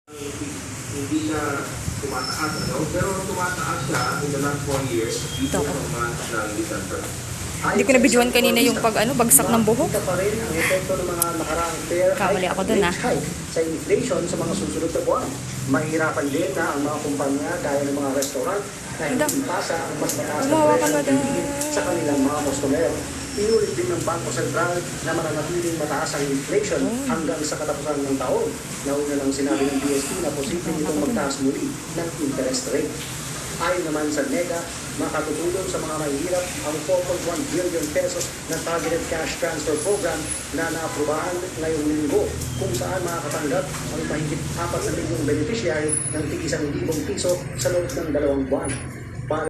Hindi siya tumataas, pero tumataas siya in the last 4 years dito sa month ng December. Hindi ko na-videoan kanina yung bagsak ng buhok. Kita pa rin ang epekto ng mga nakaraang fair Kamali ako dun, hike sa inflation sa mga susunod na buwan. Mahirapan din na ang mga kumpanya gaya ng mga restaurant na hindi pasa ang mas mataas na presyo ng bilihin sa kanilang mga customer. Inulit din ng Bangko Sentral na mananatiling mataas ang inflation hanggang sa katapusan ng taon. Nauna lang sinabi ng BSP na posibleng itong magtaas muli ng interest rate. Ayon naman sa NEGA, makatutulong sa mga mahihirap ang 4.1 billion pesos na targeted cash transfer program na naaprubahan ngayong linggo, kung saan makakatanggap ang mahigit 4 na milyong beneficiary ng tig-1,000 piso sa loob ng 2 buwan.